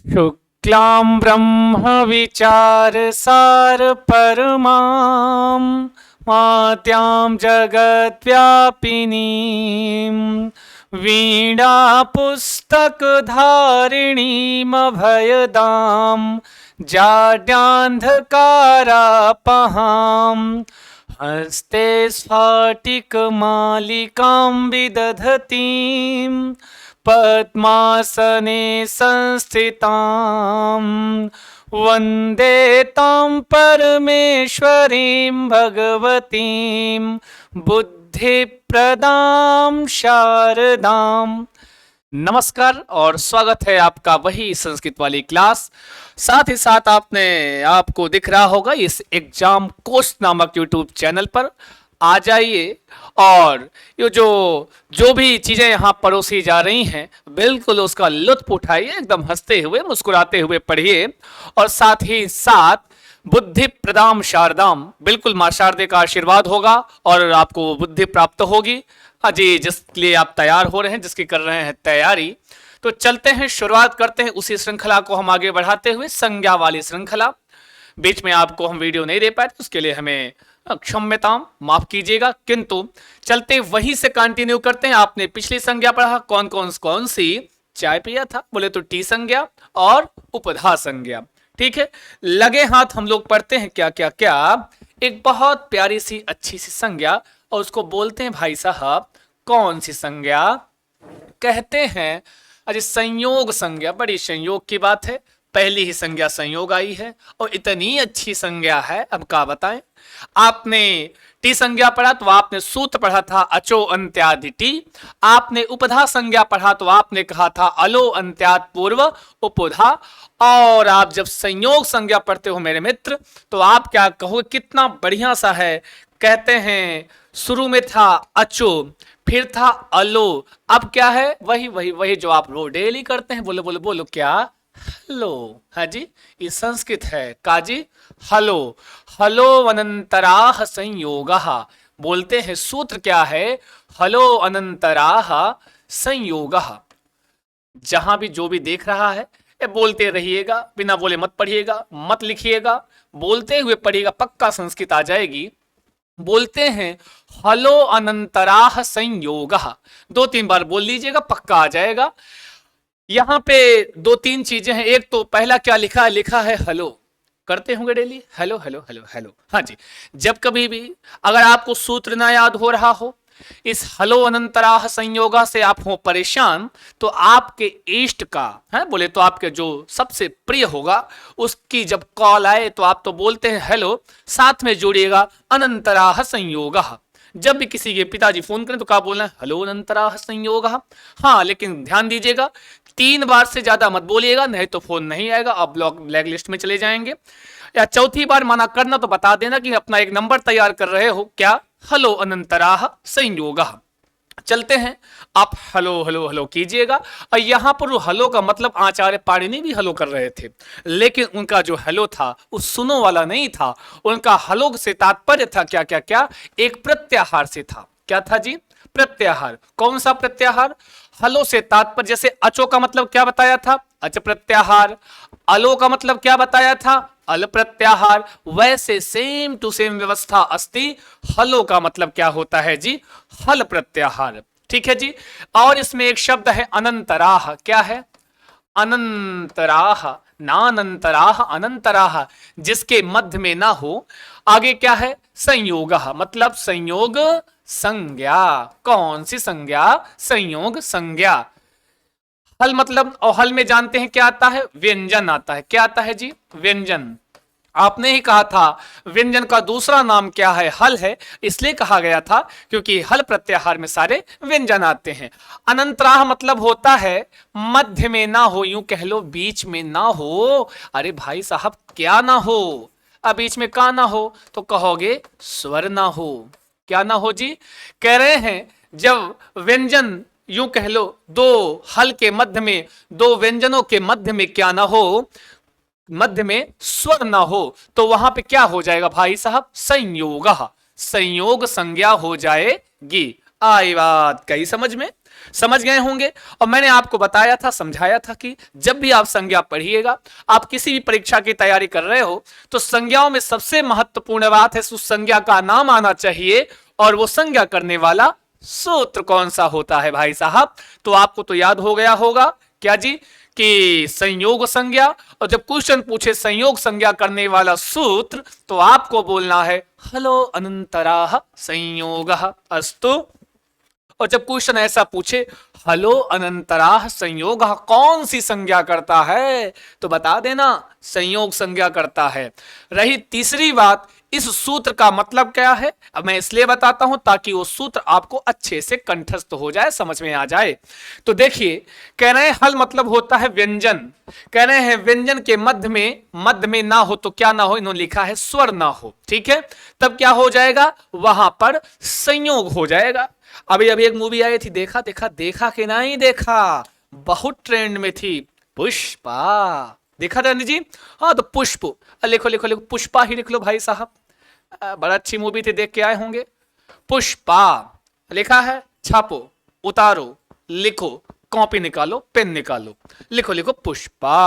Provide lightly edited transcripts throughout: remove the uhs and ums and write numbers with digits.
शुक्लां ब्रह्मविचारसार परमां मात्यां जगद्व्यापिनीं वीणापुस्तकधारिणीमभयदां जाड्यान्धकारापहां हस्ते स्फाटिकमालिकां विदधतीं पद्मासने संस्थितां वन्दे तां परमेश्वरीं भगवतीं बुद्धिप्रदां शारदां। नमस्कार और स्वागत है आपका वही संस्कृत वाली क्लास। साथ ही साथ आपको दिख रहा होगा इस एग्जाम कोर्स नामक यूट्यूब चैनल पर आ जाइए और ये जो भी चीजें यहाँ परोसी जा रही हैं बिल्कुल उसका लुत्फ उठाइए, एकदम हंसते हुए मुस्कुराते हुए पढ़िए और साथ ही साथ बुद्धि प्रदाम शारदाम, बिल्कुल मां शारदे का आशीर्वाद होगा और आपको बुद्धि प्राप्त होगी। हाँ जी, जिसके लिए आप तैयार हो रहे हैं, जिसकी कर रहे हैं तैयारी, तो चलते हैं, शुरुआत करते हैं उसी श्रृंखला को हम आगे बढ़ाते हुए, संज्ञा वाली श्रृंखला। बीच में आपको हम वीडियो नहीं दे पाए, उसके लिए हमें क्षम्यता, माफ कीजिएगा, किंतु चलते वहीं से कंटिन्यू करते हैं। आपने पिछली संज्ञा पढ़ा, कौन सी चाय पिया था, बोले तो टी संज्ञा और उपधा संज्ञा। ठीक है, लगे हाथ हम लोग पढ़ते हैं क्या क्या क्या। एक बहुत प्यारी सी अच्छी सी संज्ञा और उसको बोलते हैं भाई साहब कौन सी संज्ञा, कहते हैं अरे संयोग संज्ञा। बड़ी संयोग की बात है, पहली ही संज्ञा संयोग आई है और इतनी अच्छी संज्ञा है, अब क्या बताएं। आपने टी संज्ञा पढ़ा तो आपने सूत्र पढ़ा था अचो अंत्यादि टी, आपने उपधा संज्ञा पढ़ा तो आपने कहा था अलो अंत्याद पूर्व उपधा, और आप जब संयोग संज्ञा पढ़ते हो मेरे मित्र तो आप क्या कहो, कितना बढ़िया सा है। कहते हैं शुरू में था अचो, फिर था अलो, अब क्या है, वही जो आप रो डेली करते हैं। बोलो बोलो बोलो क्या, हलो। हाँ जी, ये संस्कृत है काजी, हलो। हलो अनंतराह संयोगः, बोलते हैं सूत्र क्या है, हलो अनंतराह संयोगः। जहां भी जो भी देख रहा है ये बोलते रहिएगा, बिना बोले मत पढ़िएगा, मत लिखिएगा, बोलते हुए पढ़िएगा, पक्का संस्कृत आ जाएगी। बोलते हैं हलो अनंतराह संयोगः, 2-3 बार बोल लीजिएगा, पक्का आ जाएगा। यहां पे 2-3 चीजें हैं। एक तो पहला क्या लिखा है, लिखा है हेलो, करते होंगे daily, hello hello hello hello. हाँ जी, जब कभी भी अगर आपको सूत्र ना याद हो रहा हो, इस हलो अनंतराह संयोगा से आप हो परेशान, तो आपके इष्ट का है, बोले तो आपके जो सबसे प्रिय होगा उसकी जब कॉल आए तो आप तो बोलते हैं हेलो, साथ में जोड़िएगा अनंतराह संयोगः। जब भी किसी के पिताजी फोन करें तो क्या बोलना है, हलो अनंतराह संयोगः। हाँ, लेकिन ध्यान दीजिएगा 3 बार से ज्यादा मत बोलिएगा, नहीं तो फोन नहीं आएगा, आप ब्लैक लिस्ट में चले जाएंगे। या चौथी बार मना करना तो बता देना कि अपना एक नंबर तैयार कर रहे हो, क्या, हलो अनंतराह संयोगः। चलते हैं, आप हलो हलो हलो कीजिएगा। और यहां पर हलो का मतलब आचार्य पाणिनि भी हलो कर रहे थे, लेकिन उनका जो हलो था वो सुनो वाला नहीं था। उनका हलो से तात्पर्य था क्या क्या क्या, एक प्रत्याहार से था। क्या था जी, प्रत्याहार। कौन सा प्रत्याहार, हलो से तात्पर्य, जैसे अचो का मतलब क्या बताया था, अच प्रत्याहार। अलो का मतलब क्या बताया था, अल प्रत्याहार। वैसे सेम टू सेम व्यवस्था अस्ति, हलो का मतलब क्या होता है जी, हल प्रत्याहार। ठीक है जी। और इसमें एक शब्द है अनंतराह, क्या है, अनंतराह, नानंतराह अनंतराह, जिसके मध्य में ना हो। आगे क्या है, संयोगः, मतलब संयोग संज्ञा। कौन सी संज्ञा, संयोग संज्ञा। हल मतलब, और हल में जानते हैं क्या आता है, व्यंजन आता है। क्या आता है जी, व्यंजन। आपने ही कहा था व्यंजन का दूसरा नाम क्या है, हल है, इसलिए कहा गया था क्योंकि हल प्रत्याहार में सारे व्यंजन आते हैं। अनंतराह मतलब होता है मध्य में ना हो, यूं कह लो बीच में ना हो। अरे भाई साहब क्या ना हो, अब बीच में का ना हो तो कहोगे स्वर ना हो। क्या ना हो जी, कह रहे हैं जब व्यंजन, यूं कह लो दो हल के मध्य में, दो व्यंजनों के मध्य में क्या ना हो, मध्य में स्वर ना हो, तो वहां पे क्या हो जाएगा भाई साहब, संयोग, संयोग संज्ञा हो जाएगी। आई बात कही समझ में। समझ गए होंगे। और मैंने आपको बताया था, समझाया था कि जब भी आप संज्ञा पढ़िएगा, आप किसी भी परीक्षा की तैयारी कर रहे हो, तो संज्ञाओं में सबसे महत्वपूर्ण बात है उस संज्ञा का नाम आना चाहिए और वो संज्ञा करने वाला सूत्र कौन सा होता है भाई साहब। तो आपको तो याद हो गया होगा क्या जी, कि संयोग संज्ञा। और जब क्वेश्चन पूछे संयोग संज्ञा करने वाला सूत्र, तो आपको बोलना है हलो अनंतराः संयोगः अस्तु। और जब क्वेश्चन ऐसा पूछे हलो अनंतराः संयोगः कौन सी संज्ञा करता है, तो बता देना संयोग संज्ञा करता है। रही तीसरी बात, इस सूत्र का मतलब क्या है, अब मैं इसलिए बताता हूं ताकि वो सूत्र आपको अच्छे से कंठस्थ हो जाए, समझ में आ जाए। तो देखिए, कह रहे हैं हल मतलब होता है व्यंजन, कह रहे हैं व्यंजन के मध्य में ना हो तो क्या ना हो, इन्होंने लिखा है स्वर ना हो, ठीक है, तब क्या हो जाएगा, वहां पर संयोग हो जाएगा। अभी अभी एक मूवी आई थी, देखा देखा देखा कि नहीं देखा, बहुत ट्रेंड में थी, पुष्पा, देखा था जी। हाँ तो पुष्प, लिखो लिखो लिखो, पुष्पा ही लिख लो भाई साहब, बड़ा अच्छी मूवी थी, देख के आए होंगे। पुष्पा लिखा है, छापो, उतारो, लिखो, कॉपी निकालो, पेन निकालो, लिखो लिखो पुष्पा।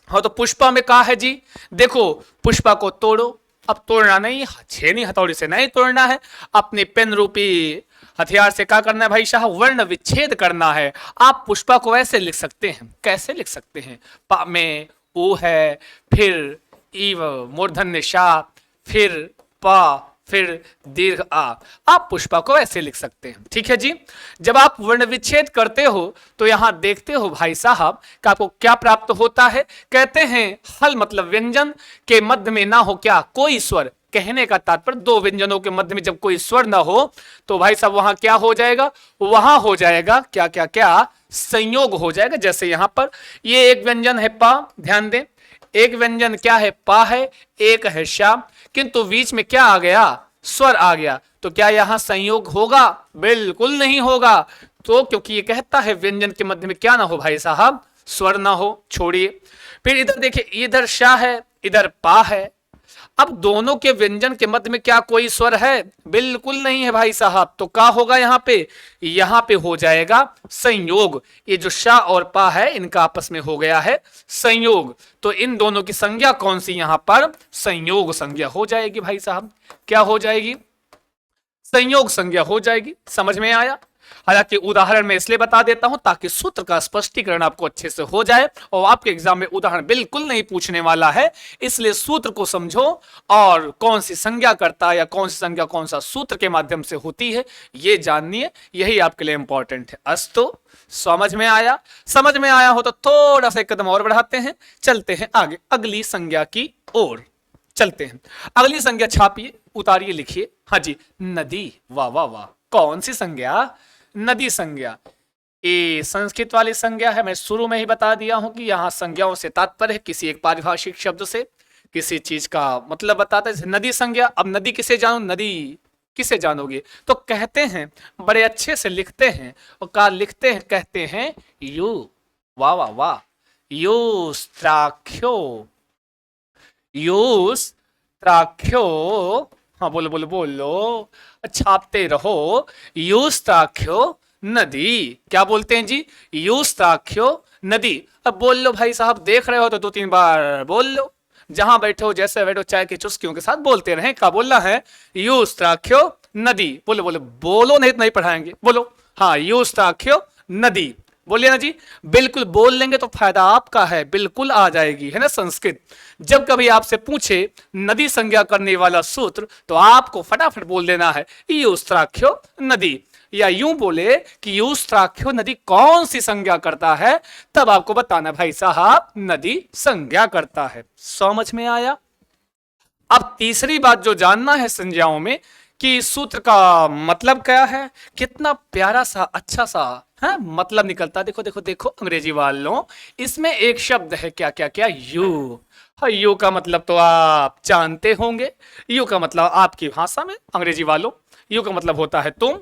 हाँ तो पुष्पा में कहा है जी, देखो पुष्पा को तोड़ो, अब तोड़ना नहीं, छेनी हथौड़ी से नहीं तोड़ना है, अपने पेन रूपी हथियार से क्या करना है भाई साहब, वर्ण विच्छेद करना है। आप पुष्पा को ऐसे लिख सकते हैं, कैसे लिख सकते हैं, पा में ओ है, फिर ईव मूर्धन्य शा, फिर पा, फिर दीर्घ आ, आप पुष्पा को ऐसे लिख सकते हैं, ठीक है जी। जब आप वर्ण विच्छेद करते हो तो यहां देखते हो भाई साहब कि आपको क्या प्राप्त होता है, कहते हैं हल मतलब व्यंजन के मध्य में ना हो क्या, कोई स्वर, कहने का तात्पर्य दो व्यंजनों के मध्य में जब कोई स्वर ना हो तो भाई साहब वहां क्या हो जाएगा, वहां हो जाएगा क्या क्या क्या, संयोग हो जाएगा। जैसे यहां पर ये एक व्यंजन है पा, ध्यान दें, एक व्यंजन क्या है, पा है, एक है शा, किंतु बीच में क्या आ गया, स्वर आ गया, तो क्या यहां संयोग होगा, बिल्कुल नहीं होगा। तो क्योंकि ये कहता है व्यंजन के मध्य में क्या ना हो भाई साहब, स्वर ना हो, छोड़िए। फिर इधर देखिए, इधर शा है, इधर पा है, अब दोनों के व्यंजन के मध्य में क्या कोई स्वर है, बिल्कुल नहीं है भाई साहब। तो क्या होगा यहां पे हो जाएगा संयोग, ये जो शा और पा है इनका आपस में हो गया है संयोग, तो इन दोनों की संज्ञा कौन सी, यहां पर संयोग संज्ञा हो जाएगी भाई साहब, क्या हो जाएगी, संयोग संज्ञा हो जाएगी। समझ में आया। हालांकि उदाहरण मैं इसलिए बता देता हूं ताकि सूत्र का स्पष्टीकरण आपको अच्छे से हो जाए, और आपके एग्जाम में उदाहरण बिल्कुल नहीं पूछने वाला है, इसलिए सूत्र को समझो और कौन सी संज्ञा करता है या कौन सी संज्ञा कौन सा सूत्र के माध्यम से होती है ये जाननिए, यही आपके लिए इंपॉर्टेंट है। अस्तु, समझ में आया, समझ में आया हो तो थोड़ा सा एक कदम और बढ़ाते हैं, चलते हैं आगे अगली संज्ञा की ओर चलते हैं। अगली संज्ञा छापिए, उतारिए, लिखिए। हाँ जी, नदी, वाह वाह वाह, कौन सी संज्ञा, नदी संज्ञा। ये संस्कृत वाली संज्ञा है, मैं शुरू में ही बता दिया हूं कि यहां संज्ञाओं से तात्पर्य है किसी एक पारिभाषिक शब्द से किसी चीज का मतलब बताता है, जैसे नदी संज्ञा। अब नदी किसे जानो, नदी किसे जानोगे, तो कहते हैं बड़े अच्छे से लिखते हैं, और का लिखते हैं, कहते हैं यू, वाह वाह वाह, यूस्त्राख्यो, यूस्त्राख्यो, हाँ बोलो बोलो बोलो, छापते रहो, यूस्त्राख्यो नदी, क्या बोलते हैं जी, यूस्त्राख्यो नदी। अब बोल लो भाई साहब, देख रहे हो तो दो तीन बार बोल लो, जहां बैठो जैसे बैठो चाय की चुस्कियों के साथ बोलते रहे। क्या बोलना है, यूस्त्राख्यो नदी, बोलो बोलो बोलो, नहीं तो नहीं पढ़ाएंगे, बोलो, हाँ यूस्त्राख्यो नदी, बोलिए ना जी, बिल्कुल बोल लेंगे तो फायदा आपका है, बिल्कुल आ जाएगी, है ना संस्कृत। जब कभी आपसे पूछे नदी संज्ञा करने वाला सूत्र तो आपको फटाफट बोल देना है यूस्त्राख्यो नदी, या यूं बोले कि यूस्त्राख्यो नदी कौन सी संज्ञा करता है, तब आपको बताना भाई साहब नदी संज्ञा करता है। समझ में आया। अब तीसरी बात जो जानना है संज्ञाओं में कि सूत्र का मतलब क्या है, कितना प्यारा सा अच्छा सा है मतलब निकलता। देखो देखो देखो अंग्रेजी वालों, इसमें एक शब्द है क्या क्या क्या, यू। हाँ, यू का मतलब तो आप जानते होंगे, यू का मतलब आपकी भाषा में अंग्रेजी वालों यू का मतलब होता है तुम,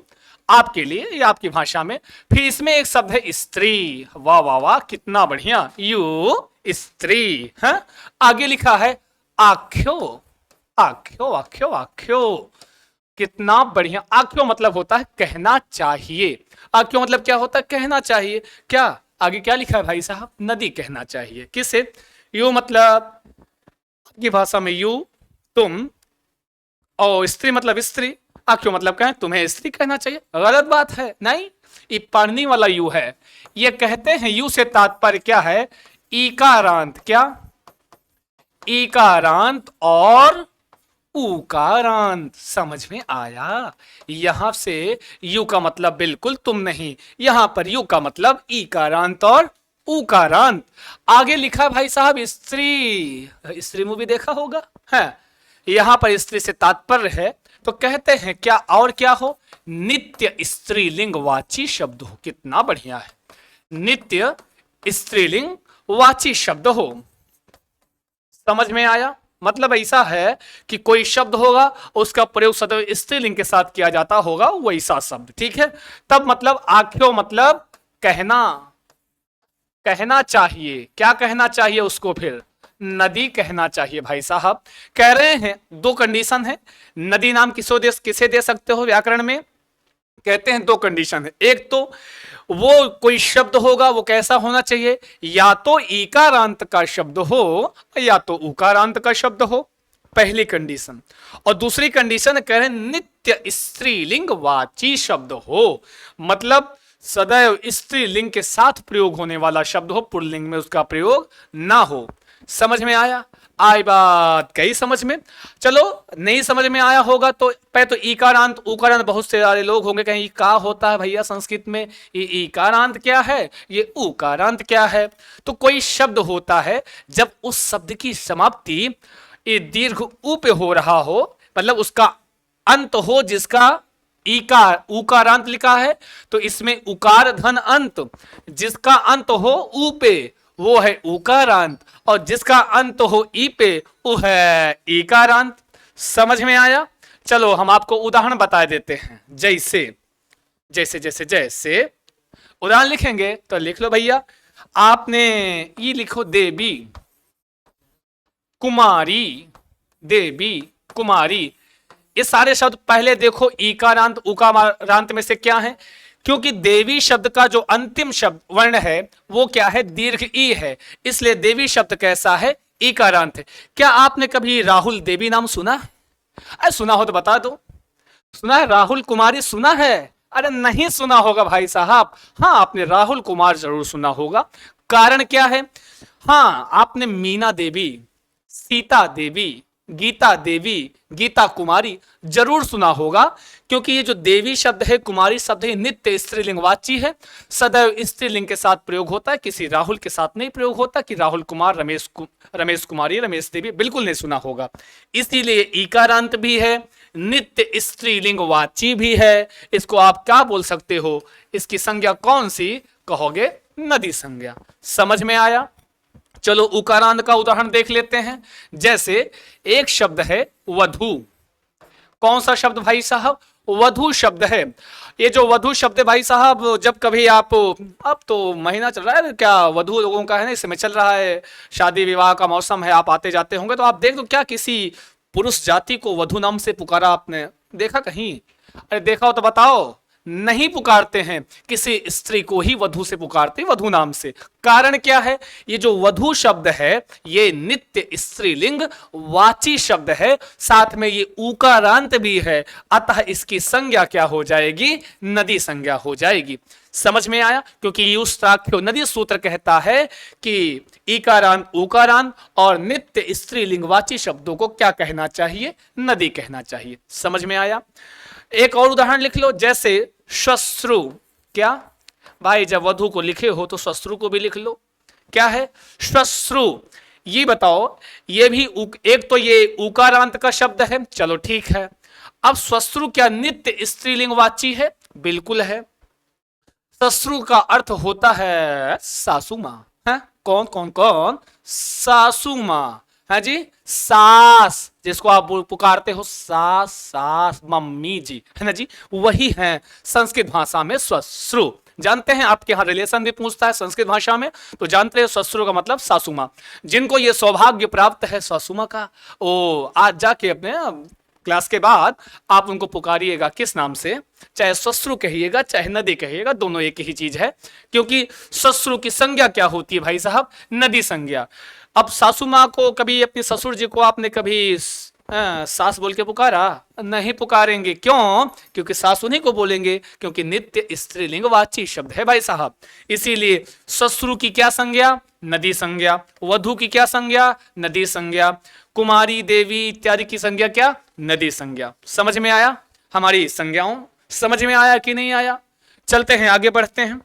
आपके लिए या आपकी भाषा में। फिर इसमें एक शब्द है स्त्री, वाह वाह वाह कितना बढ़िया, यू स्त्री है। आगे लिखा है आख्यो, आख्यो आख्यो आख्यो, कितना बढ़िया। आख्यो मतलब होता है कहना चाहिए। आख्यो मतलब क्या होता है, कहना चाहिए। क्या आगे क्या लिखा है भाई साहब, नदी कहना चाहिए। किसे? यू मतलब की भाषा में यू तुम, और स्त्री मतलब स्त्री, आख्यो मतलब कहें तुम्हें स्त्री कहना चाहिए। गलत बात है, नहीं, ये पढ़ने वाला यू है। ये कहते हैं यू से तात्पर्य क्या है, ईकारांत। क्या? ईकारांत और उकारांत। समझ में आया? यहां से यू का मतलब बिल्कुल तुम नहीं, यहां पर यू का मतलब ईकारांत और उकारांत। आगे लिखा भाई साहब स्त्री, स्त्री मूवी देखा होगा है। यहां पर स्त्री से तात्पर्य है तो कहते हैं क्या और क्या हो, नित्य स्त्रीलिंग वाची शब्द हो। कितना बढ़िया है, नित्य स्त्रीलिंग वाची शब्द हो। समझ में आया? मतलब ऐसा है कि कोई शब्द होगा उसका प्रयोग सदैव स्त्रीलिंग के साथ किया जाता होगा, वैसा शब्द। ठीक है, तब मतलब आख्यो मतलब कहना, कहना चाहिए। क्या कहना चाहिए उसको? फिर नदी कहना चाहिए। भाई साहब कह रहे हैं दो कंडीशन है, नदी नाम किसे दे सकते हो व्याकरण में? कहते हैं दो कंडीशन है। एक तो वो कोई शब्द होगा वो कैसा होना चाहिए, या तो ईकारांत का शब्द हो या तो उकारांत का शब्द हो, पहली कंडीशन। और दूसरी कंडीशन कह रहे हैं नित्य स्त्रीलिंग वाची शब्द हो, मतलब सदैव स्त्रीलिंग के साथ प्रयोग होने वाला शब्द हो, पुल्लिंग में उसका प्रयोग ना हो। समझ में आया? आई बात कही समझ में? चलो नहीं समझ में आया होगा तो पहले तो ईकारांत उकारांत, बहुत से सारे लोग होंगे कहीं का होता है भैया संस्कृत में, ये ईकारांत क्या है, ये उकारांत क्या है। तो कोई शब्द होता है जब उस शब्द की समाप्ति ये दीर्घ उ पे हो रहा हो, मतलब उसका अंत हो जिसका ईकार उकारांत लिखा है, तो इसमें उकार धन अंत, जिसका अंत हो उ पे वो है उकारांत, और जिसका अंत हो ई पे वो है ईकारांत। समझ में आया? चलो हम आपको उदाहरण बता देते हैं। जैसे जैसे जैसे जैसे उदाहरण लिखेंगे तो लिख लो भैया, आपने ये लिखो देवी कुमारी, देवी कुमारी। ये सारे शब्द पहले देखो ईकारांत उकारांत में से क्या है, क्योंकि देवी शब्द का जो अंतिम शब्द वर्ण है वो क्या है, दीर्घ ई है, इसलिए देवी शब्द कैसा है, ईकारांत है। क्या आपने कभी राहुल देवी नाम सुना? अरे सुना हो तो बता दो, सुना है? राहुल कुमारी सुना है? अरे नहीं सुना होगा भाई साहब। हाँ आपने राहुल कुमार जरूर सुना होगा। कारण क्या है? हाँ आपने मीना देवी, सीता देवी, गीता देवी, गीता कुमारी जरूर सुना होगा, क्योंकि ये जो देवी शब्द है, कुमारी शब्द है, नित्य स्त्रीलिंगवाची है, सदैव स्त्रीलिंग के साथ प्रयोग होता है, किसी राहुल के साथ नहीं प्रयोग होता कि राहुल कुमार, रमेश कुमारी, रमेश देवी, बिल्कुल नहीं सुना होगा। इसीलिए ईकारांत भी है, नित्य स्त्रीलिंगवाची भी है। इसको आप क्या बोल सकते हो, इसकी संज्ञा कौन सी कहोगे? नदी संज्ञा। समझ में आया? चलो उकारांत का उदाहरण देख लेते हैं। जैसे एक शब्द है वधु। कौन सा शब्द भाई साहब? वधु शब्द है। ये जो वधु शब्द है भाई साहब, जब कभी आप, अब तो महीना चल रहा है क्या वधु लोगों का है ना, इस समय चल रहा है, शादी विवाह का मौसम है, आप आते जाते होंगे तो आप देख दो, क्या किसी पुरुष जाति को वधु नाम से पुकारा आपने देखा कहीं? अरे देखा हो तो बताओ। नहीं पुकारते हैं, किसी स्त्री को ही वधु से पुकारते, वधु नाम से। कारण क्या है? ये जो वधु शब्द है ये नित्य स्त्रीलिंग वाची शब्द है, साथ में ये उकारांत भी है, अतः इसकी संज्ञा क्या हो जाएगी? नदी संज्ञा हो जाएगी। समझ में आया? क्योंकि युष्टाख्यो नदी सूत्र कहता है कि इकारांत उकारांत और नित्य स्त्रीलिंगवाची शब्दों को क्या कहना चाहिए? नदी कहना चाहिए। समझ में आया? एक और उदाहरण लिख लो, जैसे श्वश्रु। क्या भाई, जब वधु को लिखे हो तो श्वश्रु को भी लिख लो। क्या है श्वश्रु? ये बताओ, ये भी एक तो ये उकारांत का शब्द है, चलो ठीक है। अब श्वश्रु क्या नित्य स्त्रीलिंगवाची है? बिल्कुल है। श्वश्रु का अर्थ होता है सासू मां। है कौन कौन कौन? सासू मां है जी, सास, जिसको आप पुकारते हो सास, सास, मम्मी जी, है ना जी, वही है संस्कृत भाषा में श्वश्रु। जानते हैं आपके यहाँ रिलेशन भी पूछता है संस्कृत भाषा में, तो जानते हैं श्वश्रु का मतलब सासू मां। जिनको ये सौभाग्य प्राप्त है सासू मां का, ओ आज जाके अपने क्लास के बाद आप उनको पुकारिएगा किस नाम से, चाहे ससुर कहिएगा चाहे नदी कहिएगा, दोनों एक ही चीज है। क्योंकि ससुर की संज्ञा क्या होती है भाई साहब, नदी संज्ञा। अब सासू माँ को कभी, अपने ससुर जी को आपने कभी सास बोल के पुकारा? नहीं पुकारेंगे। क्यों? क्योंकि सास उन्हीं को बोलेंगे, क्योंकि नित्य स्त्रीलिंगवाची शब्द है भाई साहब। इसीलिए ससुर की क्या संज्ञा, नदी संज्ञा। वधु की क्या संज्ञा, नदी संज्ञा। कुमारी, देवी इत्यादि की संज्ञा क्या, नदी संज्ञा। समझ में आया? हमारी संज्ञाओं समझ में आया कि नहीं आया? चलते हैं, आगे बढ़ते हैं।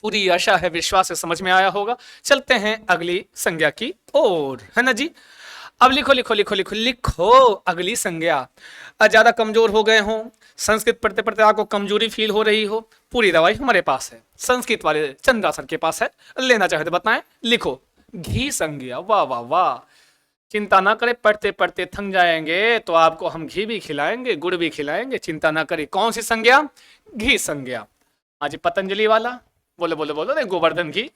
पूरी आशा है, विश्वास है समझ में आया होगा। चलते हैं अगली संज्ञा की ओर, है ना जी। अब लिखो लिखो लिखो लिखो लिखो अगली संज्ञा। ज्यादा कमजोर हो गए हो, संस्कृत पढ़ते पढ़ते आपको कमजोरी फील हो रही हो, पूरी दवाई हमारे पास है, संस्कृत वाले चंद्रा सर के पास है, लेना चाहे तो बताएं। लिखो घी संज्ञा। वाह वाह वाह, चिंता ना करें, पढ़ते पढ़ते थक जाएंगे तो आपको हम घी भी खिलाएंगे, गुड़ भी खिलाएंगे, चिंता ना करें। कौन सी संज्ञा? घी संज्ञा। आज पतंजलि वाला, बोलो बोलो बोलो, नहीं गोवर्धन घी।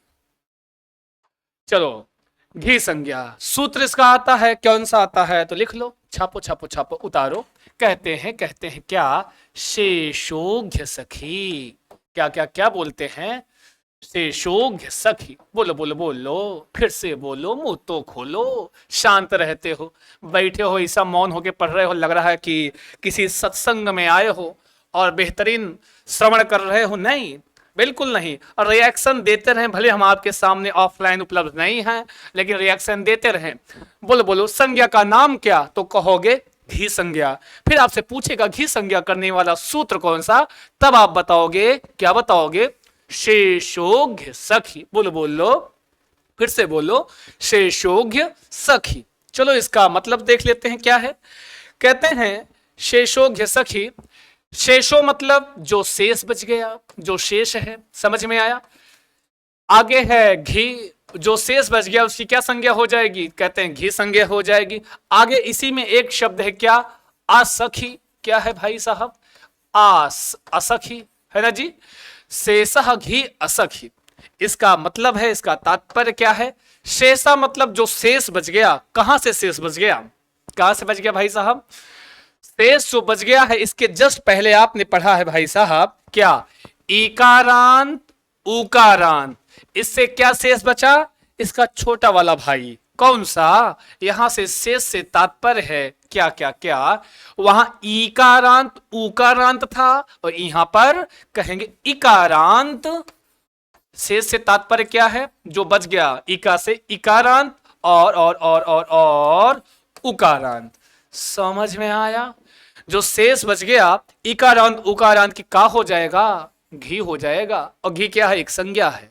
चलो घी संज्ञा, सूत्र इसका आता है, कौन सा आता है तो लिख लो, छापो छापो छापो, उतारो। कहते हैं क्या, शेषोघ्य सखी। क्या क्या क्या बोलते हैं? शेषोघ्य सखी। बोलो बोलो बोलो, फिर से बोलो, मुंह तो खोलो। शांत रहते हो, बैठे हो, ऐसा मौन होके पढ़ रहे हो, लग रहा है कि किसी सत्संग में आए हो और बेहतरीन श्रवण कर रहे हो। नहीं, बिल्कुल नहीं। और रिएक्शन देते रहें, भले हम आपके सामने ऑफलाइन उपलब्ध नहीं हैं, लेकिन रिएक्शन देते रहें। बोलो बोलो, संज्ञा का नाम क्या? तो कहोगे घी संज्ञा। फिर आपसे पूछेगा घी संज्ञा करने वाला सूत्र कौन सा, तब आप बताओगे, क्या बताओगे? शेषोघ्य सखी। बोलो बोलो, फिर से बोलो, शेषोघ्य सखी। चलो इसका मतलब देख लेते हैं क्या है। कहते हैं शेषोघ्य सखी, शेषो मतलब जो शेष बच गया, जो शेष है, समझ में आया? आगे है घी, जो शेष बच गया उसकी क्या संज्ञा हो जाएगी? कहते हैं घी संज्ञा हो जाएगी। आगे इसी में एक शब्द है क्या, असखी। क्या है भाई साहब? असखी, है ना जी। शेषः घी असखी, इसका मतलब है, इसका तात्पर्य क्या है? शेषा मतलब जो शेष बच गया। कहां से शेष बच गया, कहां से बच गया भाई साहब? शेष जो बच गया है, इसके जस्ट पहले आपने पढ़ा है भाई साहब क्या, इकारांत उकारांत। इससे क्या शेष बचा? इसका छोटा वाला भाई। कौन सा? यहां से शेष से तात्पर्य है क्या क्या क्या, वहां इकारांत उकारांत था और यहां पर कहेंगे इकारांत। शेष से तात्पर्य क्या है? जो बच गया, इका से इकारांत और उकारांत। समझ में आया? जो शेष बच गया, इकारांत उकारांत की का हो जाएगा? घी हो जाएगा। और घी क्या है? एक संज्ञा है।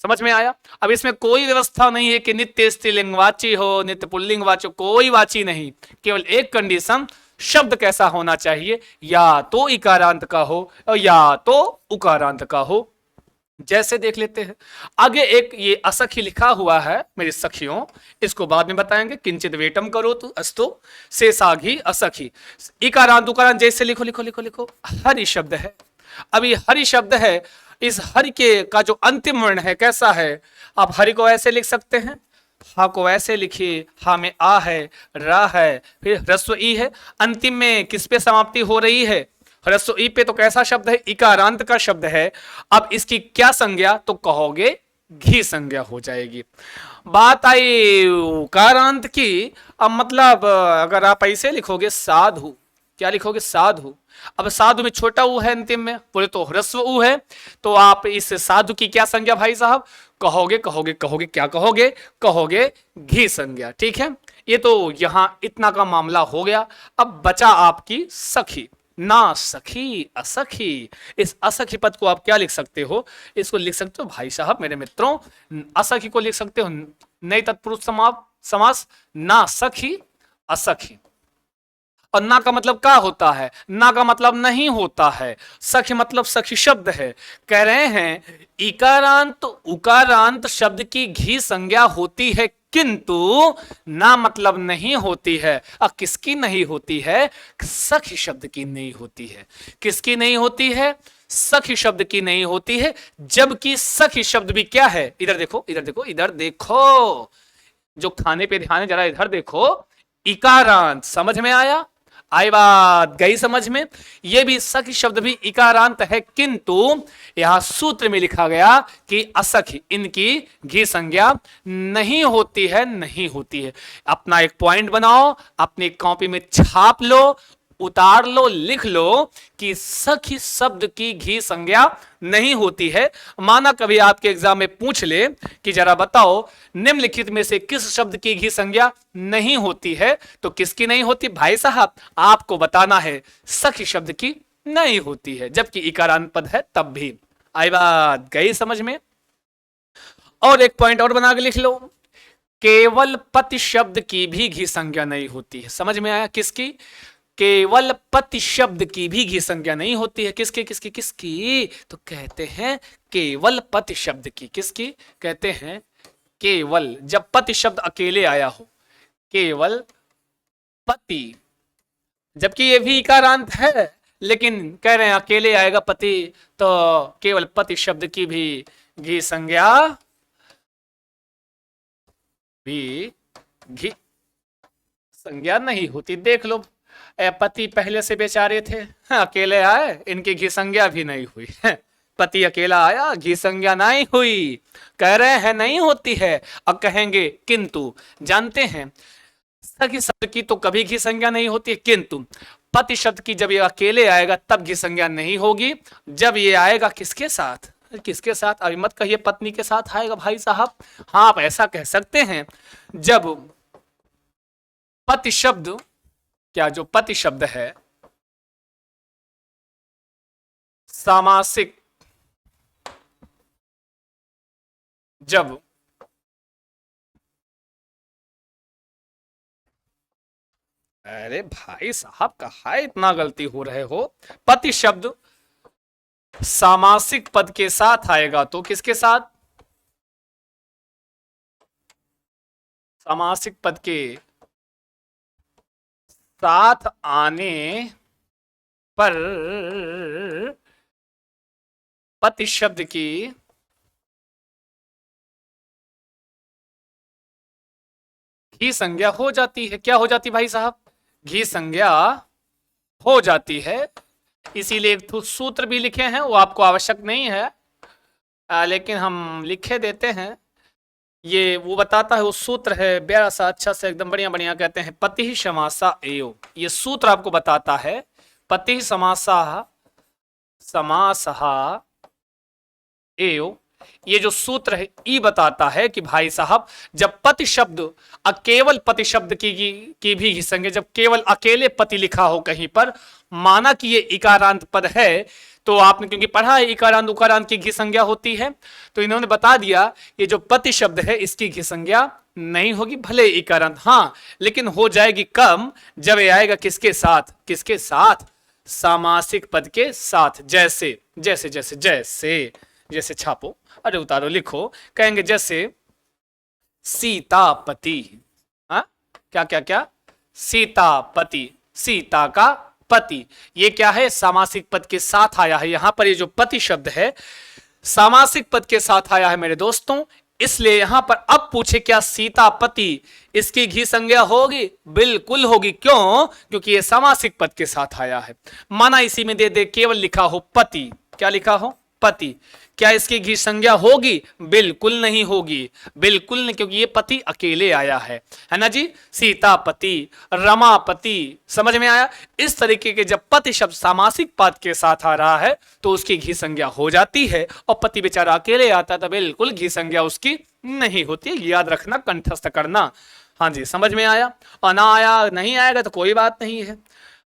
समझ में आया? अब इसमें कोई व्यवस्था नहीं है कि नित्य स्त्रीलिंगवाची हो, नित्य पुल्लिंगवाची हो, कोई वाची नहीं। केवल एक कंडीशन, शब्द कैसा होना चाहिए, या तो इकारांत का हो और या तो उकारांत का हो। जैसे देख लेते हैं आगे, एक ये असखी लिखा हुआ है मेरी सखियों, इसको बाद में बताएंगे। किंचित वेटम करो तो अस्तु शेषाघी असखी। इकारांत उकारांत जैसे लिखो लिखो लिखो लिखो। हरि शब्द है, अभी हरि शब्द है, इस हरि के का जो अंतिम वर्ण है कैसा है? आप हरि को ऐसे लिख सकते हैं, हा को ऐसे लिखिए, हा में आ है, रा है, फिर ह्रस्व ई है, अंतिम में किस पे समाप्ति हो रही है? ह्रस्व ई पे। तो कैसा शब्द है? इकारांत का शब्द है। अब इसकी क्या संज्ञा? तो कहोगे घी संज्ञा हो जाएगी। बात आई उकारांत की। अब मतलब अगर आप ऐसे लिखोगे साधु, क्या लिखोगे? साधु। अब साधु में छोटा ऊ है अंतिम में, बोले तो ह्रस्व ऊ है, तो आप इस साधु की क्या संज्ञा भाई साहब? कहोगे कहोगे कहोगे क्या कहोगे? कहोगे घी संज्ञा। ठीक है, ये तो यहां इतना का मामला हो गया। अब बचा आपकी सखी। ना सखी असखी, इस असखी पद को आप क्या लिख सकते हो? इसको लिख सकते हो भाई साहब मेरे मित्रों, असखी को लिख सकते हो नई तत्पुरुष समास, ना सखी असखी। और ना का मतलब क्या होता है? ना का मतलब नहीं होता है। सखी मतलब सखी शब्द है। कह रहे हैं इकारांत उकारांत शब्द की घी संज्ञा होती है, किंतु ना मतलब नहीं होती है। अब किसकी नहीं होती है? सखी शब्द की नहीं होती है। किसकी नहीं होती है? सखी शब्द की नहीं होती है। जबकि सखी शब्द भी क्या है? इधर देखो इधर देखो इधर देखो, जो खाने पे ध्यान है जरा इधर देखो। इकारांत, समझ में आया? आई बात गई समझ में। यह भी सखी शब्द भी इकारांत है, किंतु यहां सूत्र में लिखा गया कि असखी इनकी घी संज्ञा नहीं होती है, नहीं होती है। अपना एक पॉइंट बनाओ, अपनी कॉपी में छाप लो, उतार लो, लिख लो कि सखी शब्द की घी संज्ञा नहीं होती है। माना कभी आपके एग्जाम में पूछ ले कि जरा बताओ निम्नलिखित में से किस शब्द की घी संज्ञा नहीं होती है, तो किसकी नहीं होती भाई साहब? आपको बताना है सखी शब्द की नहीं होती है, जबकि इकारांत पद है तब भी। आई बात गई समझ में। और एक पॉइंट और बना के लिख लो, केवल पति शब्द की भी घी संज्ञा नहीं होती है। समझ में आया? किसकी? केवल पति शब्द की भी घी संज्ञा नहीं होती है। किसकी किसकी किसकी? तो कहते हैं केवल पति शब्द की। किसकी? कहते हैं केवल, जब पति शब्द अकेले आया हो, केवल पति, जबकि ये भी इकारांत है, लेकिन कह रहे हैं अकेले आएगा पति, तो केवल पति शब्द की भी घी संज्ञा नहीं होती। देख लो, पति पहले से बेचारे थे, अकेले आए, इनकी घी संज्ञा भी नहीं हुई। पति अकेला आया, घी संज्ञा नहीं हुई। कह रहे हैं नहीं होती है, अब कहेंगे किंतु। जानते हैं सखी शब्द की तो कभी घी संज्ञा नहीं होती है, किंतु पति शब्द की जब ये अकेले आएगा तब घी संज्ञा नहीं होगी। जब ये आएगा किसके साथ? किसके साथ? अभी मत कहिए पत्नी के साथ आएगा भाई साहब। हाँ, आप ऐसा कह सकते हैं, जब पति शब्द, क्या जो पति शब्द है सामासिक, जब अरे भाई साहब कहा इतना गलती हो रहे हो? पति शब्द सामासिक पद के साथ आएगा तो किसके साथ? सामासिक पद के साथ आने पर पति शब्द की घी संज्ञा हो जाती है। क्या हो जाती भाई साहब? घी संज्ञा हो जाती है। इसीलिए एक सूत्र भी लिखे हैं, वो आपको आवश्यक नहीं है, लेकिन हम लिखे देते हैं। ये वो बताता है, वो सूत्र है बड़ा सा अच्छा से एकदम बढ़िया बढ़िया, कहते हैं पति ही समासा एयो। ये सूत्र आपको बताता है पति ही समासा समासहा एयो। ये जो सूत्र है ई बताता है कि भाई साहब जब पति शब्द केवल पति शब्द की भी घी संज्ञा, जब केवल अकेले पति लिखा हो कहीं पर, माना कि ये इकारांत पद है, तो आपने क्योंकि पढ़ा है इकारांत उकारांत की घी संज्ञा होती है, तो इन्होंने बता दिया ये जो पति शब्द है इसकी घी संज्ञा नहीं होगी, भले इकारांत, हाँ, लेकिन हो जाएगी कम जब ये आएगा किसके साथ? किसके साथ? सामासिक पद के साथ। जैसे जैसे जैसे जैसे जैसे छापो, अरे उतारो, लिखो, कहेंगे जैसे सीतापति। हाँ, क्या क्या क्या? सीतापति, सीता का पति। ये क्या है? सामासिक पद के साथ आया है। यहां पर ये जो पति शब्द है सामासिक पद के साथ आया है मेरे दोस्तों, इसलिए यहां पर अब पूछे क्या सीतापति इसकी घी संज्ञा होगी? बिल्कुल होगी। क्यों? क्योंकि ये सामासिक पद के साथ आया है। माना इसी में दे दे केवल लिखा हो पति, क्या लिखा हो? पति, क्या इसकी घी संज्ञा होगी? बिल्कुल नहीं होगी, बिल्कुल नहीं, क्योंकि ये पति अकेले आया है ना जी। सीतापति, रमापति, समझ में आया? इस तरीके के जब पति शब्द सामासिक पद के साथ आ रहा है तो उसकी घी संज्ञा हो जाती है, और पति बेचारा अकेले आता है तो बिल्कुल घी संज्ञा उसकी नहीं होती। याद रखना, कंठस्थ करना। हाँ जी, समझ में आया? और ना आया, नहीं आएगा तो कोई बात नहीं है,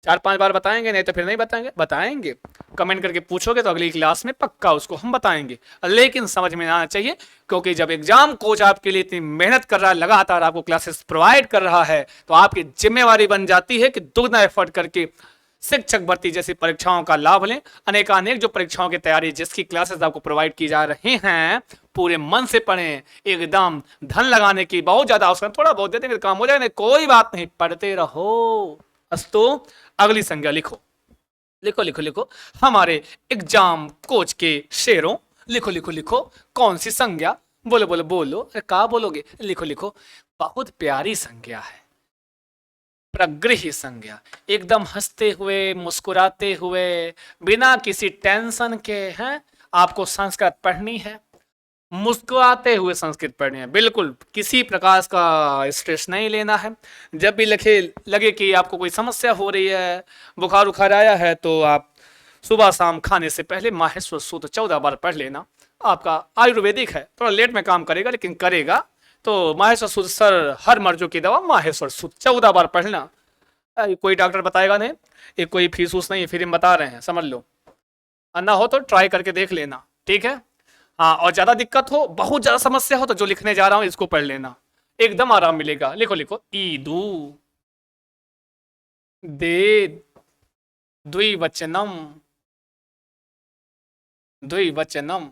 4-5 बार बताएंगे, नहीं तो फिर नहीं बताएंगे। बताएंगे, कमेंट करके पूछोगे तो अगली क्लास में पक्का उसको हम बताएंगे, लेकिन समझ में आना चाहिए, क्योंकि जब एग्जाम कोच आपके लिए इतनी मेहनत कर रहा है, लगातार आपको क्लासेस प्रोवाइड कर रहा है, तो आपकी जिम्मेवारी बन जाती है कि दुगना एफर्ट करके शिक्षक भर्ती जैसी परीक्षाओं का लाभ लें। अनेकानेक जो परीक्षाओं की तैयारी जिसकी क्लासेस आपको प्रोवाइड की जा रही हैं, पूरे मन से पढ़ें, एकदम धन लगाने की बहुत ज्यादा आवश्यकता, थोड़ा बहुत दे देंगे काम हो जाएगा, कोई बात नहीं, पढ़ते रहो। अस्तु, अगली संज्ञा लिखो, लिखो लिखो लिखो, हमारे एग्जाम कोच के शेरों, लिखो लिखो लिखो, कौन सी संज्ञा? बोलो बोलो बोलो, अरे क्या बोलोगे? लिखो लिखो, बहुत प्यारी संज्ञा है, प्रगृह्य संज्ञा, एकदम हंसते हुए, मुस्कुराते हुए, बिना किसी टेंशन के हैं आपको संस्कृत पढ़नी है, मुस्कुराते हुए संस्कृत पढ़नी है, बिल्कुल किसी प्रकार का स्ट्रेस नहीं लेना है। जब भी लगे कि आपको कोई समस्या हो रही है, बुखार उखार आया है, तो आप सुबह शाम खाने से पहले माहेश्वर सूत्र 14 बार पढ़ लेना। आपका आयुर्वेदिक है, थोड़ा लेट में काम करेगा लेकिन करेगा। तो माहेश्वर सूत्र, सर हर मर्जों की दवा माहेश्वर सूत्र 14 बार पढ़ना। कोई डॉक्टर बताएगा नहीं, ये कोई फीस उस नहीं, फ्री में बता रहे हैं, समझ लो। ना हो तो ट्राई करके देख लेना, ठीक है। हाँ, और ज्यादा दिक्कत हो, बहुत ज्यादा समस्या हो, तो जो लिखने जा रहा हूं इसको पढ़ लेना, एकदम आराम मिलेगा। लिखो लिखो, ईदू दे द्विवचनम, द्विवचनम,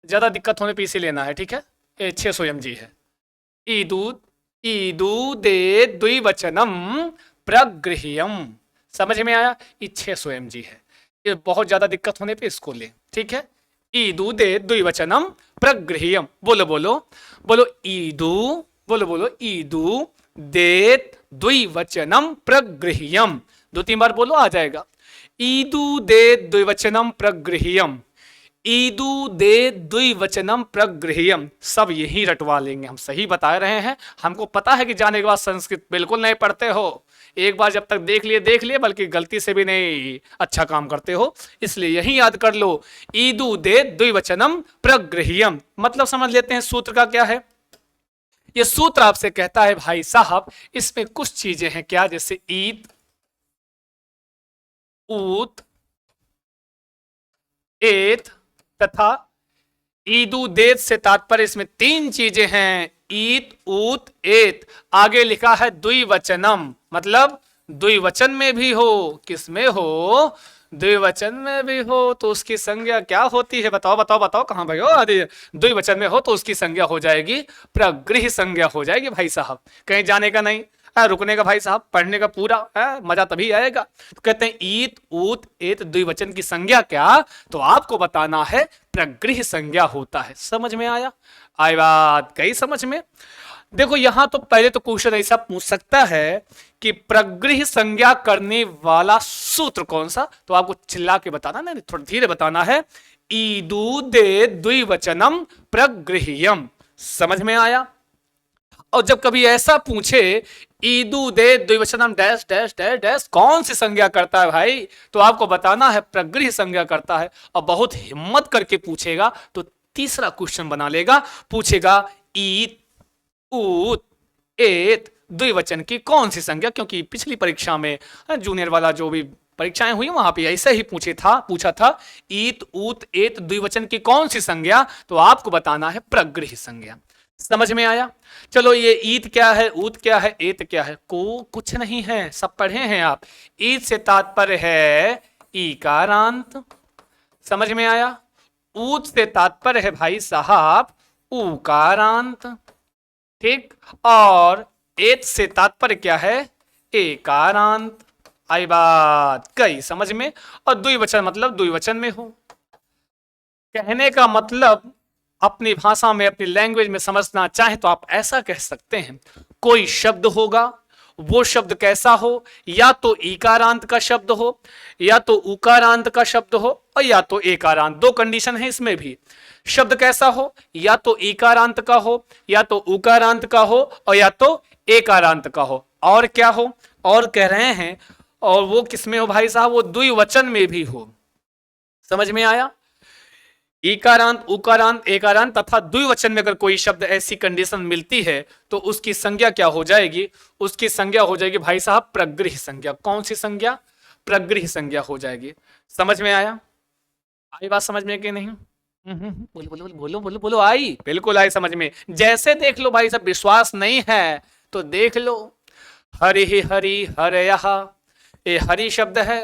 ज्यादा दिक्कत होने पे इसे लेना है, ठीक है। ये 600 mg है। ईदू, ईदू दे द्विवचनम प्रगृह्यम, समझ में आया। ये 600 mg है, ये बहुत ज्यादा दिक्कत होने पे इसको ले, ठीक है। ईदू दे द्विवचनम प्रगृह्यम, बोलो बोलो बोलो, ईदू, बोलो बोलो, ईदू दे द्विवचनम प्रगृह्यम, 2-3 बार बोलो, आ जाएगा। ईदू दे द्विवचनम प्रगृह्यम, ईदू दे द्विवचनम प्रगृह्यम, सब यही रटवा लेंगे, हम सही बता रहे हैं। हमको पता है कि जाने के बाद संस्कृत बिल्कुल नहीं पढ़ते हो, एक बार जब तक देख लिए, बल्कि गलती से भी नहीं अच्छा काम करते हो, इसलिए यही याद कर लो। ईदू दे द्विवचनम प्रगृह्यम, मतलब समझ लेते हैं सूत्र का क्या है। ये सूत्र आपसे कहता है भाई साहब, इसमें कुछ चीजें हैं क्या, जैसे ईद, ऊत, एत तथा ईदू देत से तात्पर्य, इसमें 3 चीजें हैं, ईत, ऊत, एत। आगे लिखा है द्विवचनम, मतलब द्विवचन में भी हो, किसमें हो, द्विवचन में भी हो, तो उसकी संज्ञा क्या होती है, बताओ बताओ बताओ, कहां भाई हो। द्विवचन में हो तो उसकी संज्ञा हो जाएगी प्रगृह्य संज्ञा हो जाएगी भाई साहब, कहीं जाने का नहीं, रुकने का भाई साहब, पढ़ने का पूरा मजा तभी आएगा। तो कहते हैं ईत, ऊत, एत द्विवचन की संज्ञा क्या, तो आपको बताना है प्रगृह्य संज्ञा होता है। समझ में आया, आई बात गई समझ में। देखो यहां तो पहले तो क्वेश्चन ऐसा पूछ सकता है कि प्रगृह्य संज्ञा करने वाला सूत्र कौन सा, तो आपको चिल्ला के बताना, नहीं थोड़ा धीरे बताना है। ईदू दे द्विवचनम प्रगृह्यम, समझ में आया। और जब कभी ऐसा पूछे ईदू दे द्विवचनम डैश डैश डैश डैश, कौन सी संज्ञा करता है भाई, तो आपको बताना है प्रगृह्य संज्ञा करता है। और बहुत हिम्मत करके पूछेगा तो तीसरा क्वेश्चन बना लेगा, पूछेगा ईत, ऊत, एत द्विवचन की कौन सी संज्ञा, क्योंकि पिछली परीक्षा में जूनियर वाला जो भी परीक्षाएं हुई वहां पे ऐसे ही पूछा था ईत, ऊत, एत द्विवचन की कौन सी संज्ञा, तो आपको बताना है प्रगृह्य संज्ञा। समझ में आया। चलो ये ईद क्या है, ऊत क्या है, एत क्या है, को कुछ नहीं है, सब पढ़े हैं आप। ईद से तात्पर्य है ईकारांत, समझ में आया। ऊत से तात्पर्य है भाई साहब उकारांत, ठीक। और एत से तात्पर्य क्या है, एकारांत। आई बात कई समझ में। और द्विवचन मतलब द्विवचन में हो, कहने का मतलब अपनी भाषा में, अपनी लैंग्वेज में समझना चाहे तो आप ऐसा कह सकते हैं, कोई शब्द होगा, वो शब्द कैसा हो, या तो ईकारांत का शब्द हो, या तो उकारांत का शब्द हो, और या तो एकारांत। 2 कंडीशन है इसमें भी। शब्द कैसा हो, या तो ईकारांत का हो, या तो उकारांत का हो, और या तो एकारांत का हो। और क्या हो, और कह रहे हैं, और वो किसमें हो भाई साहब, वो द्विवचन में भी हो। समझ में आया। ईकारांत, उकारांत, एकारांत तथा द्विवचन में अगर कोई शब्द ऐसी कंडीशन मिलती है तो उसकी संज्ञा क्या हो जाएगी, उसकी संज्ञा हो जाएगी भाई साहब प्रगृह्य संज्ञा। कौन सी संज्ञा, प्रगृह्य संज्ञा हो जाएगी। समझ में आया, आई बात समझ में कि नहीं। बोलो बोलो बोलो बोलो बोलो, आई, बिल्कुल आई समझ में। जैसे देख लो भाई साहब, विश्वास नहीं है तो देख लो, हरि हरि हरयः, ये हरि शब्द है।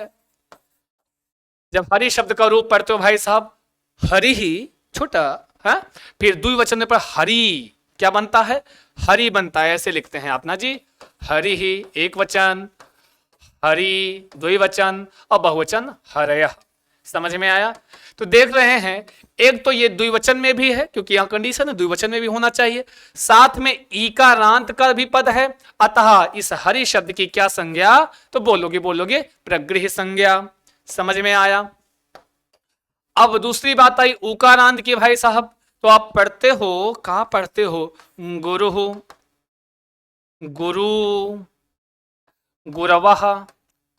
जब हरि शब्द का रूप पढ़ते हो भाई साहब, हरि ही छोटा है, फिर द्विवचन पर हरि क्या बनता है, हरि बनता है, ऐसे लिखते हैं आप ना जी। हरि ही एक वचन, हरि द्विवचन, और बहुवचन हरयः। समझ में आया? तो देख रहे हैं, एक तो ये द्विवचन में भी है क्योंकि यहां कंडीशन है, द्विवचन में भी होना चाहिए, साथ में ईकारांत का भी पद है, अतः इस हरि शब्द की क्या संज्ञा? तो बोलोगे प्रगृह संज्ञा। समझ में आया? अब दूसरी बात आई उकारांत की भाई साहब, तो आप पढ़ते हो, कहां पढ़ते हो? गुरु, गुरु, गुरवः,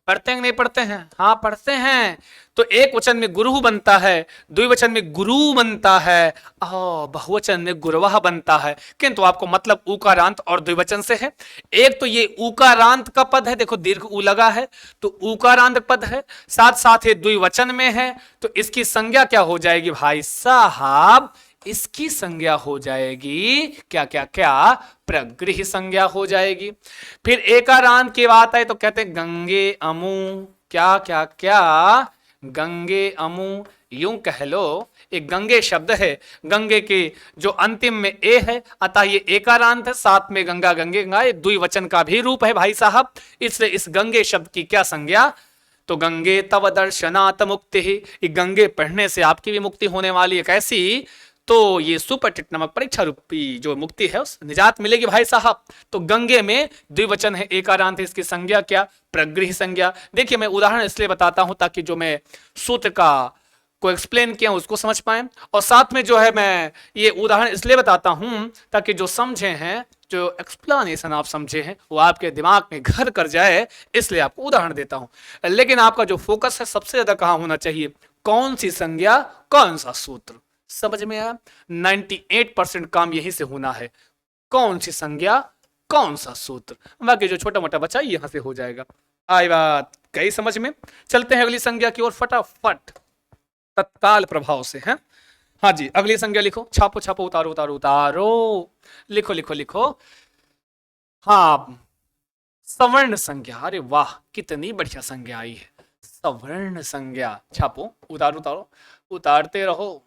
पढ़ते हैं नहीं पढ़ते हैं? हाँ पढ़ते हैं। तो एक वचन में गुरु बनता है, द्विवचन में गुरु बनता है, बहुवचन में गुरवः बनता है, किंतु आपको मतलब उकारांत और द्विवचन से है। एक तो ये उकारांत का पद है, देखो दीर्घ उ लगा है, तो उकारांत पद है, साथ साथ ये द्विवचन में है, तो इसकी संज्ञा क्या हो जाएगी भाई साहब? इसकी संज्ञा हो जाएगी क्या क्या क्या? प्रगृह संज्ञा हो जाएगी। फिर एकारांत की बात है तो कहते हैं गंगे अमु, क्या क्या क्या? गंगे अमु। यूं कह लो, एक गंगे शब्द है, गंगे के जो अंतिम में ए है, अतः ये एकारांत है, साथ में गंगा, गंगे गंगा, ये द्विवचन का भी रूप है भाई साहब। इसलिए इस गंगे शब्द की क्या संज्ञा? तो गंगे तव दर्शनात् मुक्ति ही, गंगे पढ़ने से आपकी भी मुक्ति होने वाली है। कैसी? तो ये सुपरटिट नामक परीक्षा रूपी जो मुक्ति है उस निजात मिलेगी भाई साहब। तो गंगे में द्विवचन है, एकारांत है, इसकी संज्ञा क्या? प्रगृह संज्ञा। देखिए मैं उदाहरण इसलिए बताता हूं ताकि जो मैं सूत्र का को एक्सप्लेन किया उसको समझ पाए, और साथ में जो है मैं ये उदाहरण इसलिए बताता हूं ताकि जो समझे हैं, जो एक्सप्लेनेशन आप समझे हैं, वो आपके दिमाग में घर कर जाए, इसलिए आपको उदाहरण देता हूं। लेकिन आपका जो फोकस है सबसे ज्यादा कहां होना चाहिए? कौन सी संज्ञा, कौन सा सूत्र? समझ में आया? 98% काम यहीं से होना है, कौन सी संज्ञा, कौन सा सूत्र, बाकी जो छोटा मोटा बचा यहां से हो जाएगा। आई बात कई समझ में? चलते हैं अगली संज्ञा की ओर फटाफट, तत्काल प्रभाव से है। हाँ जी, अगली संज्ञा लिखो, छापो छापो, उतारो उतारो उतारो, लिखो लिखो लिखो। हाँ, सवर्ण संज्ञा। अरे वाह, कितनी बढ़िया संज्ञा आई है, सवर्ण संज्ञा। छापो, उतारो उतारो, उतारते रहो।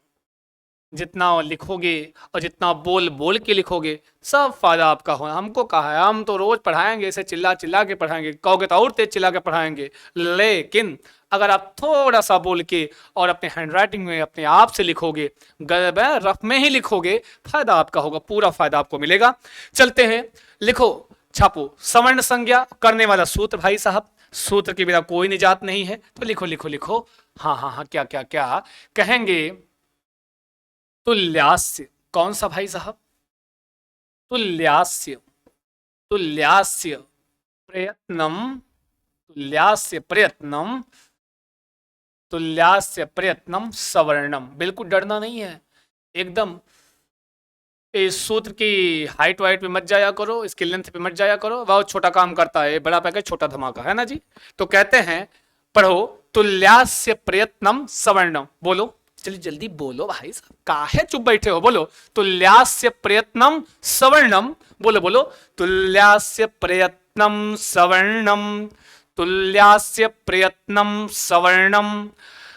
जितना लिखोगे और जितना बोल बोल के लिखोगे सब फायदा आपका होगा। हमको कहा है, हम तो रोज पढ़ाएंगे, इसे चिल्ला चिल्ला के पढ़ाएंगे, कहोगे तो और तेज चिल्ला के पढ़ाएंगे, लेकिन अगर आप थोड़ा सा बोल के और अपने हैंडराइटिंग में अपने आप से लिखोगे, रफ में ही लिखोगे, फायदा आपका होगा, पूरा फायदा आपको मिलेगा। चलते हैं, लिखो छापो, सवर्ण संज्ञा करने वाला सूत्र भाई साहब, सूत्र के बिना कोई निजात नहीं है, तो लिखो लिखो लिखो। हाँ हाँ हाँ, क्या क्या क्या कहेंगे? तुल्यास्य। कौन सा भाई साहब? तुल्यास्य, तुल्यास्य प्रयत्नम, तुल्यास्य प्रयत्नम, तुल्यास्य प्रयत्नम सवर्णम। बिल्कुल डरना नहीं है, एकदम इस सूत्र की हाइट वाइट पे मत जाया करो, इसकी लेंथ पे मत जाया करो, बहुत छोटा काम करता है, बड़ा पैकेज छोटा धमाका है ना जी। तो कहते हैं पढ़ो, तुल्यास्य प्रयत्नम सवर्णम। बोलो चलिए जल्दी बोलो भाई साहब, काहे चुप बैठे हो? बोलो, तुल्यास्य प्रयत्नम सवर्णम। बोलो बोलो, तुल्यास्य प्रयत्नम सवर्णम, तुल्यास्य प्रयत्नम सवर्णम।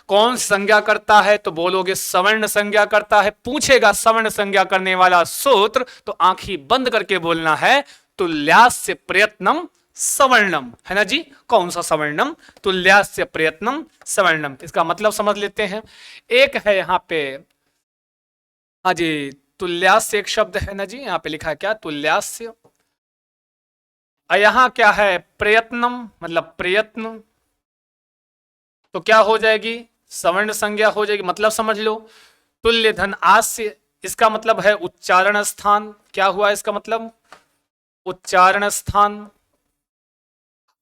कौन संज्ञा करता है? तो बोलोगे सवर्ण संज्ञा करता है। पूछेगा सवर्ण संज्ञा करने वाला सूत्र, तो आंखी बंद करके बोलना है तुल्यास्य प्रयत्नम सवर्णम, है ना जी। कौन सा सवर्णम? तुल्यास्य प्रयत्नम सवर्णम। इसका मतलब समझ लेते हैं। एक है यहां पे, हाँ जी, तुल्यास्य एक शब्द है ना जी, यहां पे लिखा है क्या? तुल्यास्य। और यहां क्या है? प्रयत्नम, मतलब प्रयत्न, तो क्या हो जाएगी? सवर्ण संज्ञा हो जाएगी। मतलब समझ लो, तुल्य धन आस्य, इसका मतलब है उच्चारण स्थान। क्या हुआ इसका मतलब? उच्चारण स्थान।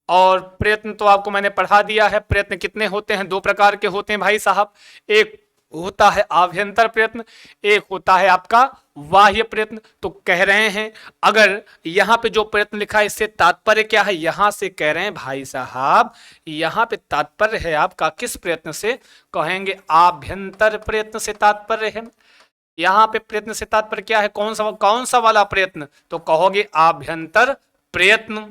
और प्रयत्न तो आपको मैंने पढ़ा दिया है, प्रयत्न कितने होते हैं? दो प्रकार के होते हैं भाई साहब, एक होता है आभ्यंतर प्रयत्न, एक होता है आपका बाह्य प्रयत्न। तो कह रहे हैं, अगर यहां पे जो प्रयत्न लिखा है इससे तात्पर्य क्या है? यहां से कह रहे हैं भाई साहब, यहां पे तात्पर्य है आपका किस प्रयत्न से? कहेंगे आभ्यंतर प्रयत्न से तात्पर्य है। यहां पे प्रयत्न से तात्पर्य क्या है? कौन सा वाला प्रयत्न? तो कहोगे आभ्यंतर प्रयत्न।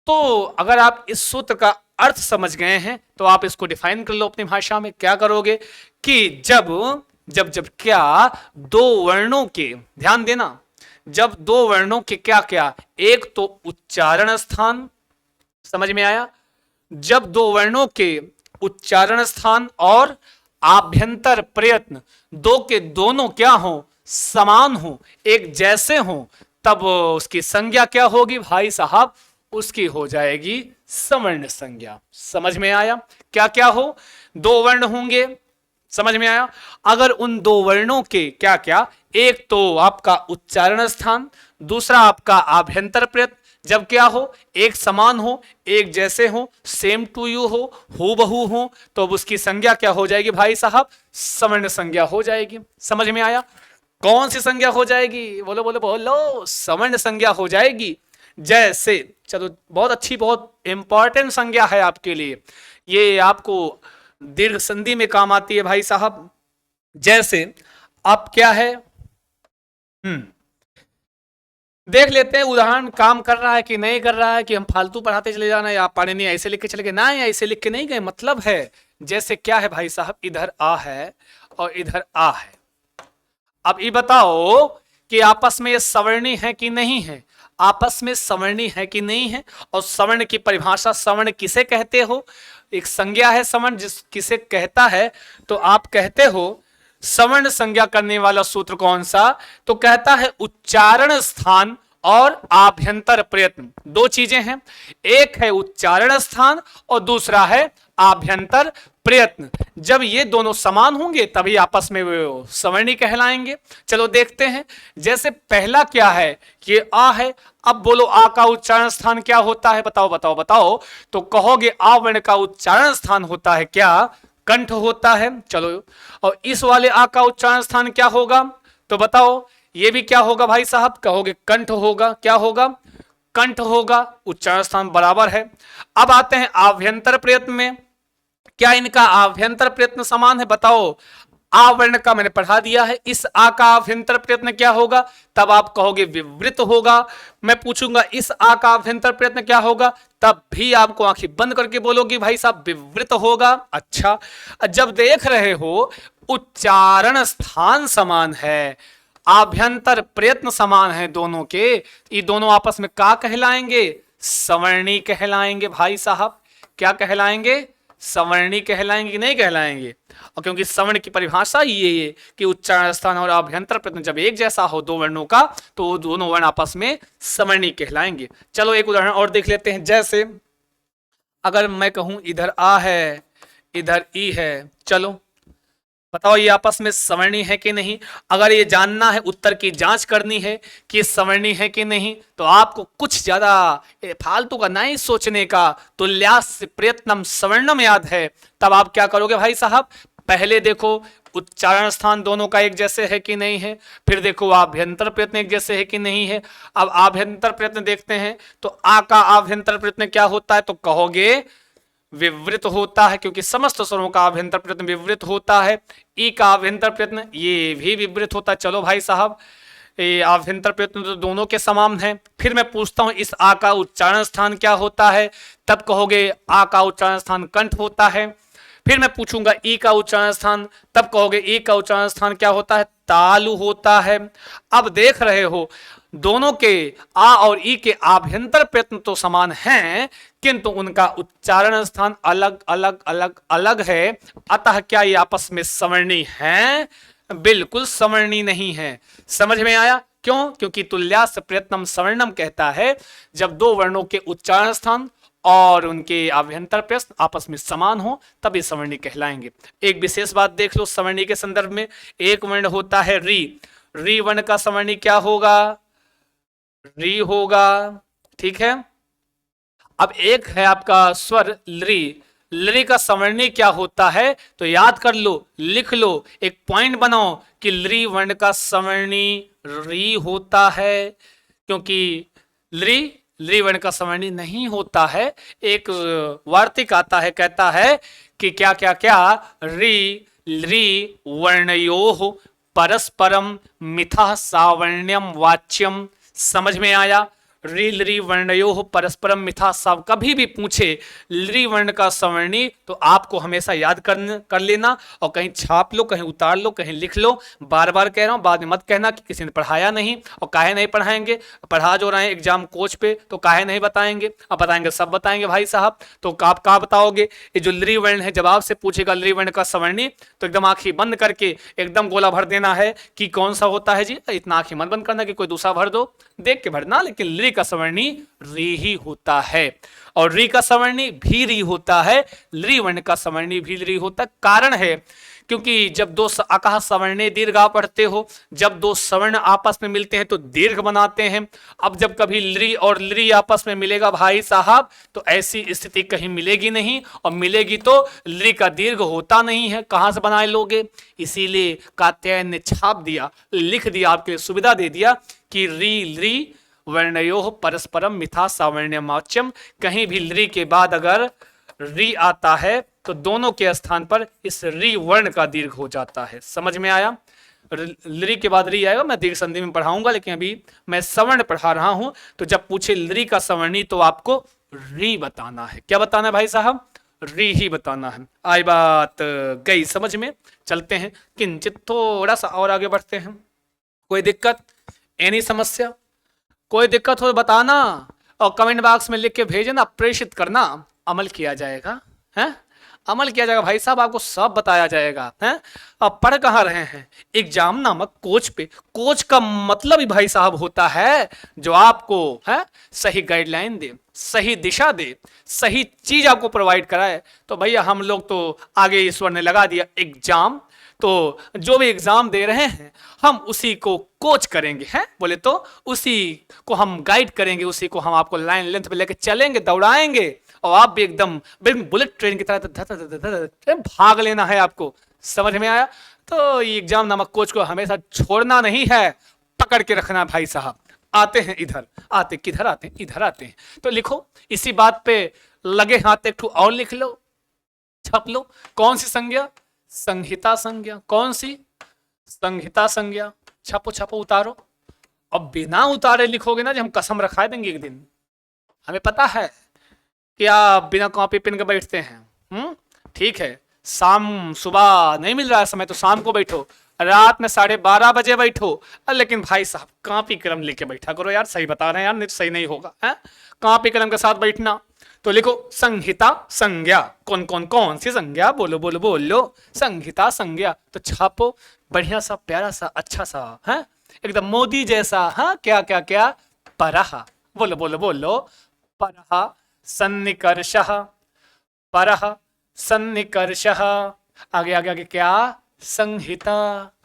तो अगर आप इस सूत्र का अर्थ समझ गए हैं तो आप इसको डिफाइन कर लो अपनी भाषा में। क्या करोगे कि जब जब जब क्या दो वर्णों के, ध्यान देना, जब दो वर्णों के क्या क्या, एक तो उच्चारण स्थान, समझ में आया? जब दो वर्णों के उच्चारण स्थान और आभ्यंतर प्रयत्न दो के दोनों क्या हो, समान हो, एक जैसे हो, तब उसकी संज्ञा क्या होगी भाई साहब, उसकी हो जाएगी सवर्ण संज्ञा। समझ में आया? क्या क्या हो, दो वर्ण होंगे, समझ में आया? अगर उन दो वर्णों के क्या क्या, एक तो आपका उच्चारण स्थान, दूसरा आपका आभ्यंतर प्रयत्न, जब क्या हो, एक समान हो, एक जैसे हो, सेम टू यू हो, हूबहू हो, तो अब उसकी संज्ञा क्या हो जाएगी भाई साहब, सवर्ण संज्ञा हो जाएगी। समझ में आया? कौन सी संज्ञा हो जाएगी, बोलो बोलो बोलो, सवर्ण संज्ञा हो जाएगी। जैसे, चलो बहुत अच्छी, बहुत इंपॉर्टेंट संज्ञा है आपके लिए, ये आपको दीर्घ संधि में काम आती है भाई साहब। जैसे आप क्या है, देख लेते हैं उदाहरण, काम कर रहा है कि नहीं कर रहा है, कि हम फालतू पढ़ाते चले जाना या आप पढ़े नहीं ऐसे लिख के चले गए ना, या ऐसे लिख के नहीं गए, मतलब है जैसे क्या है भाई साहब, इधर आ है और इधर आ है। अब ये बताओ कि आपस में ये सवर्णी है कि नहीं है, आपस में सवर्णी है कि नहीं है। और सवर्ण की परिभाषा, सवर्ण किसे कहते हो, एक संज्ञा है सवर्ण, जिस किसे कहता है, तो आप कहते हो सवर्ण संज्ञा करने वाला सूत्र कौन सा, तो कहता है उच्चारण स्थान और आभ्यंतर प्रयत्न, दो चीजें हैं, एक है उच्चारण स्थान और दूसरा है आभ्यंतर प्रयत्न। जब ये दोनों समान होंगे तभी आपस में वो सवर्णी कहलाएंगे। चलो देखते हैं, जैसे पहला क्या है, ये आ है, अब बोलो आ का उच्चारण स्थान क्या होता है, बताओ बताओ बताओ, तो कहोगे आ वर्ण का उच्चारण स्थान होता है क्या, कंठ होता है। चलो, और इस वाले आ का उच्चारण स्थान क्या होगा, तो बताओ, ये भी क्या होगा भाई साहब, कहोगे कंठ होगा, क्या होगा, कंठ होगा, उच्चारण स्थान बराबर है। अब आते हैं आभ्यंतर प्रयत्न में, क्या इनका आभ्यंतर प्रयत्न समान है, बताओ। आ वर्ण का मैंने पढ़ा दिया है, इस आ का आभ्यंतर प्रयत्न क्या होगा, तब आप कहोगे विवृत होगा। मैं पूछूंगा इस आ का आभ्यंतर प्रयत्न क्या होगा, तब भी आपको आंखें बंद करके बोलोगे भाई साहब विवृत होगा। अच्छा, जब देख रहे हो उच्चारण स्थान समान है, आभ्यंतर प्रयत्न समान है दोनों के, ये दोनों आपस में क्या कहलाएंगे, सवर्णी कहलाएंगे भाई साहब। क्या कहलाएंगे, सवर्णी कहलाएंगे कि नहीं कहलाएंगे। और क्योंकि सवर्ण की परिभाषा ये है कि उच्चारण स्थान और आभ्यंतर प्रयत्न जब एक जैसा हो दो वर्णों का, तो वो दोनों वर्ण आपस में सवर्णी कहलाएंगे। चलो एक उदाहरण और देख लेते हैं, जैसे अगर मैं कहूं इधर आ है, इधर ई है, चलो बताओ ये आपस में सवर्णी है कि नहीं। अगर ये जानना है, उत्तर की जांच करनी है कि सवर्णी है कि नहीं, तो आपको कुछ ज्यादा फालतू का नहीं सोचने का, तुल्यास्य प्रयत्नम सवर्णम याद है, तब आप क्या करोगे भाई साहब, पहले देखो उच्चारण स्थान दोनों का एक जैसे है कि नहीं है, फिर देखो आभ्यंतर प्रयत्न एक जैसे है कि नहीं है। अब आभ्यंतर प्रयत्न देखते हैं, तो आ का आभ्यंतर प्रयत्न क्या होता है, तो कहोगे विवृत होता है, क्योंकि समस्त स्वरों का आभ्यंतर प्रयत्न विवृत होता है। ई का आभ्यंतर प्रयत्न ये भी विवृत होता है। चलो भाई साहब, ये आभ्यंतर प्रयत्न तो दोनों के समान है। फिर मैं पूछता हूं इस आ का उच्चारण स्थान क्या होता है, तब कहोगे आ का उच्चारण स्थान कंठ होता है। फिर मैं पूछूंगा ई का उच्चारण स्थान, तब कहोगे ई का उच्चारण स्थान क्या होता है, तालु होता है। अब देख रहे हो दोनों के आ और ई के आभ्यंतर प्रयत्न तो समान हैं, किंतु उनका उच्चारण स्थान अलग अलग अलग अलग है। अतः क्या ये आपस में सवर्णी हैं, बिल्कुल सवर्णी नहीं है। समझ में आया? क्यों? क्योंकि तुल्यास प्रयत्नम सवर्णम कहता है जब दो वर्णों के उच्चारण स्थान और उनके आभ्यंतर प्रयत्न आपस में समान हो तभी सवर्णी कहलाएंगे। एक विशेष बात देख लो सवर्णी के संदर्भ में, एक वर्ण होता है री, री वर्ण का सवर्णी क्या होगा, री होगा, ठीक है। अब एक है आपका स्वर ली, ली का सवर्णी क्या होता है, तो याद कर लो, लिख लो, एक पॉइंट बनाओ कि ली वर्ण का सवर्णी री होता है, क्योंकि ली वर्ण का सवर्णी नहीं होता है। एक वार्तिक आता है, कहता है कि क्या क्या क्या, री वर्णयोः परस्परम मिथः सावर्ण्यम वाच्यम। समझ में आया? री लरी वर्णयोः परस्परम मिथा सब कभी भी पूछे लरी वर्ण का सवर्णी तो आपको हमेशा याद कर लेना और कहीं छाप लो, कहीं उतार लो, कहीं लिख लो। बार बार कह रहा हूं, बाद में मत कहना कि किसी ने पढ़ाया नहीं। और काहे नहीं पढ़ाएंगे, पढ़ा जो रहे हैं एग्जाम कोच पे तो काहे नहीं बताएंगे, अब बताएंगे, सब बताएंगे भाई साहब। तो आप कहाँ बताओगे, ये जो लरी वर्ण है जब आपसे पूछेगा लरी वर्ण का सवर्णी तो एकदम आंखें बंद करके एकदम गोला भर देना है कि कौन सा होता है जी। इतना आंखें मत बंद करना कि कोई दूसरा भर दो, देख के भरना। लेकिन री का सवर्णी री ही होता है और री का सवर्णी भी री होता है, लरी वर्ण का सवर्णी भी री होता है। कारण है क्योंकि जब दो अकाह सवर्णे दीर्घा पढ़ते हो, जब दो सवर्ण आपस में मिलते हैं तो दीर्घ बनाते हैं। अब जब कभी लरी और लरी आपस में मिलेगा भाई साहब तो ऐसी स्थिति कहीं मिलेगी नहीं, और मिलेगी तो लरी का दीर्घ होता नहीं है, कहां से बनाए लोगे। इसीलिए कात्यायन ने छाप दिया, लिख दिया, आपके लिए सुविधा दे दिया कि री लरी वर्णयोः परस्परम मिथा सावर्ण्यमाच्यम। कहीं भी लरी के बाद अगर री आता है तो दोनों के स्थान पर इस री वर्ण का दीर्घ हो जाता है। समझ में आया, लरी के बाद री आएगा, मैं दीर्घ संधि में पढ़ाऊंगा, लेकिन अभी मैं सवर्ण पढ़ा रहा हूं। तो जब पूछे लरी का सवर्णी तो आपको री बताना है। क्या बताना है भाई साहब, री ही बताना है। आई बात गई समझ में। चलते हैं किंचित थोड़ा सा और आगे बढ़ते हैं। कोई दिक्कत, एनी समस्या, कोई दिक्कत हो तो बताना और कमेंट बॉक्स में लिख के भेजना, प्रेषित करना, अमल किया जाएगा। हैं, अमल किया जाएगा भाई साहब, आपको सब बताया जाएगा। हैं, अब पढ़ कहाँ रहे हैं, एग्जाम नामक कोच पे। कोच का मतलब ही भाई साहब होता है जो आपको है सही गाइडलाइन दे, सही दिशा दे, सही चीज आपको प्रोवाइड कराए। तो भैया हम लोग तो आगे ईश्वर ने लगा दिया एग्जाम, तो जो भी एग्जाम दे रहे हैं हम उसी को कोच करेंगे, हैं बोले तो उसी को हम गाइड करेंगे, उसी को हम आपको लाइन लेंथ पे लेके चलेंगे, दौड़ाएंगे और आप भी एकदम बिल्कुल बुलेट ट्रेन की तरह भाग लेना है आपको। समझ में आया। तो ये एग्जाम नामक कोच को हमेशा छोड़ना नहीं है, पकड़ के रखना भाई साहब। आते हैं इधर, आते किधर आते हैं, इधर आते हैं। तो लिखो, इसी बात पे लगे हाथ एक ठू और लिख लो, छप लो। कौन सी संज्ञा, संहिता संज्ञा। कौन सी, संहिता संज्ञा। छापो छापो, उतारो। अब बिना उतारे लिखोगे ना, जब हम कसम रखा देंगे एक दिन, हमें पता है कि आप बिना कॉपी पेन के बैठते हैं। ठीक है, शाम सुबह नहीं मिल रहा है समय तो शाम को बैठो, रात में 12:30 बजे बैठो, लेकिन भाई साहब कॉपी कलम लेके बैठा करो यार। सही बता रहे हैं यार, नहीं तो सही नहीं होगा। है कॉपी कलम के साथ बैठना। तो लिखो संहिता संज्ञा। कौन कौन कौन सी संज्ञा, बोलो बोलो बोलो। संहिता संज्ञा। तो छापो, बढ़िया सा, प्यारा सा, अच्छा सा, है एकदम मोदी जैसा। हाँ, क्या क्या क्या, परह, बोलो बोलो बोलो। परह सन्निकर्षः, परह सन्निकर्षः। आगे आगे आगे क्या, संहिता।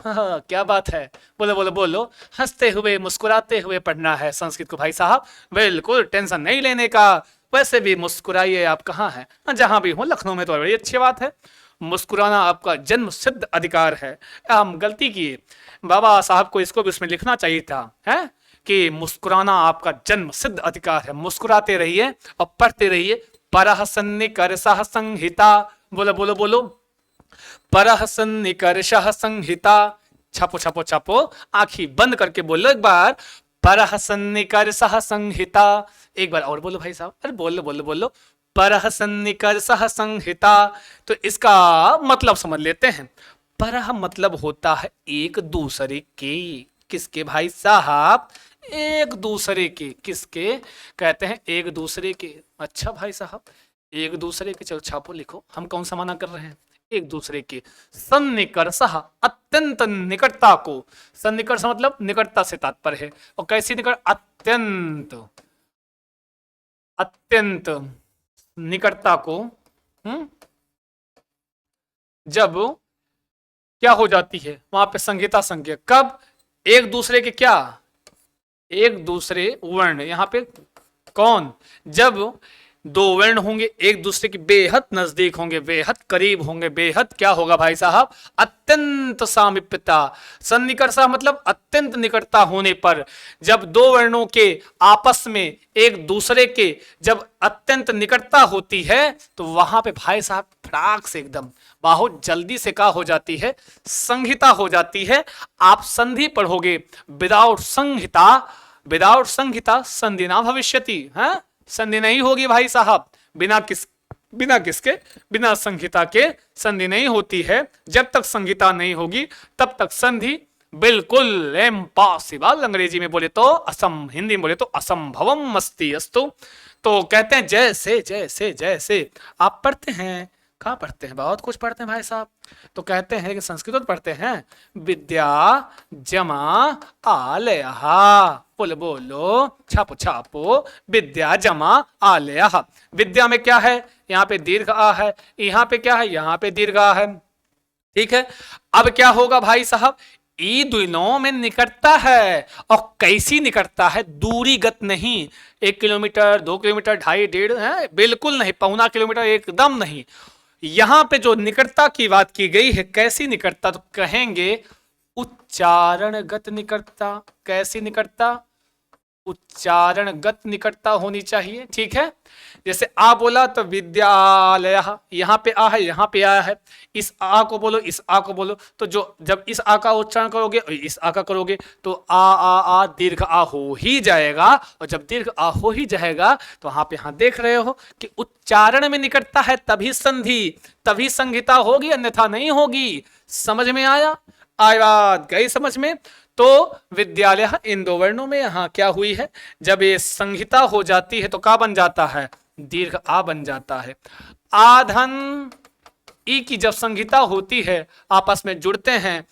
हाँ, क्या बात है, बोलो बोलो बोलो। हंसते हुए मुस्कुराते हुए पढ़ना है संस्कृत को भाई साहब, बिल्कुल टेंशन नहीं लेने का। वैसे भी मुस्कुराइए, आप कहाँ हैं, जहां भी हो, लखनऊ में तो बड़ी अच्छी बात है। मुस्कुराना आपका जन्म सिद्ध अधिकार है। हम गलती किए, बाबा साहब को इसको भी उसमें लिखना चाहिए था, है कि मुस्कुराना आपका जन्म सिद्ध अधिकार है। मुस्कुराते रहिए और पढ़ते रहिए। परह सन्निकर्षः संहिता। बोलो बोलो बोलो। परह सन्निकर्षः संहिता। छापो छापो छापो, आंखी बंद करके बोलो एक बार, परह सन्निकर्षः संहिता। एक बार और बोलो भाई साहब, अरे बोलो बोलो बोलो। परह सन्निकर्षः संहिता। तो इसका मतलब समझ लेते हैं। परह मतलब होता है एक दूसरे के। किसके भाई साहब, एक दूसरे के। किसके कहते हैं, एक दूसरे के। अच्छा भाई साहब, एक दूसरे के। चलो छापो, लिखो, हम कौन सा माना कर रहे हैं, एक दूसरे के। सन्निकर्षः, अत्यंत निकटता को। सन्निकर्ष मतलब निकटता से तात्पर्य है। और कैसी निकट, अत्यंत, अत्यंत निकटता को। जब क्या हो जाती है वहां पे संहिता संज्ञा। कब, एक दूसरे के क्या, एक दूसरे वर्ण। यहां पे कौन, जब दो वर्ण होंगे एक दूसरे के बेहद नजदीक होंगे, बेहद करीब होंगे, बेहद क्या होगा भाई साहब, अत्यंत सामीप्यता। सन्निकर्षः मतलब अत्यंत निकटता होने पर। जब दो वर्णों के आपस में एक दूसरे के जब अत्यंत निकटता होती है तो वहां पे भाई साहब फटाक से एकदम बहुत जल्दी से क्या हो जाती है, संहिता हो जाती है। आप संधि पढ़ोगे, विदाउट संहिता विदाउट संहिता संधि ना भविष्यति। हाँ, संधि नहीं होगी भाई साहब, बिना किसके, बिना संहिता के संधि नहीं होती है। जब तक संहिता नहीं होगी तब तक संधि बिल्कुल इम्पॉसिबल, अंग्रेजी में बोले तो हिंदी में बोले तो असंभवम अस्ति अस्तु। तो कहते हैं जैसे जैसे जैसे आप पढ़ते हैं, कहाँ पढ़ते हैं, बहुत कुछ पढ़ते हैं भाई साहब। तो कहते हैं कि संस्कृत तो पढ़ते हैं, विद्या जमा आलयः, बोलो बोलो, छापो छापो, विद्या जमा आलयः। विद्या में क्या है, यहाँ पे दीर्घ आ है, यहाँ पे क्या है, यहाँ पे दीर्घ आ है, ठीक है। अब क्या होगा भाई साहब, ई दोनों में निकटता है, और कैसी निकटता है, दूरीगत नहीं, 1 किलोमीटर 2 किलोमीटर 2.5 1.5 है, बिल्कुल नहीं, पौना किलोमीटर एकदम नहीं। यहां पे जो निकटता की बात की गई है, कैसी निकटता, तो कहेंगे उच्चारणगत निकटता। कैसी निकटता, उच्चारणगत निकटता होनी चाहिए, ठीक है। जैसे आ बोला तो विद्यालय, यहाँ पे आ है, यहाँ पे आया है, इस आ को बोलो, इस आ को बोलो, तो जो जब इस आ का उच्चारण करोगे और इस आ का करोगे तो आ दीर्घ आ हो ही जाएगा, और जब दीर्घ आ हो ही जाएगा तो आप यहाँ देख रहे हो कि उच्चारण में निकटता है तभी संधि, तभी संहिता होगी, अन्यथा नहीं होगी। समझ में आया, बात गई समझ में। तो विद्यालय इन 2 वर्णों में यहां क्या हुई है, जब ये संहिता हो जाती है तो क्या बन जाता है, दीर्घ आ बन जाता है। आधन ई की जब संहिता होती है, आपस में जुड़ते हैं,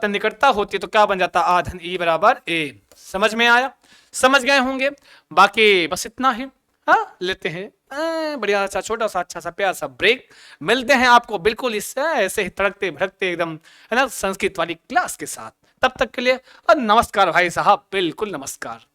निकटता होती है, तो क्या बन जाता है, आधन ई बराबर ए। समझ में आया, समझ गए होंगे। बाकी बस इतना ही, हाँ, लेते हैं बढ़िया सा छोटा सा अच्छा सा प्यारा सा ब्रेक। मिलते हैं आपको बिल्कुल इससे ऐसे ही तड़कते भड़कते एकदम, है ना, संस्कृत वाली क्लास के साथ। तब तक के लिए नमस्कार भाई साहब, बिल्कुल नमस्कार।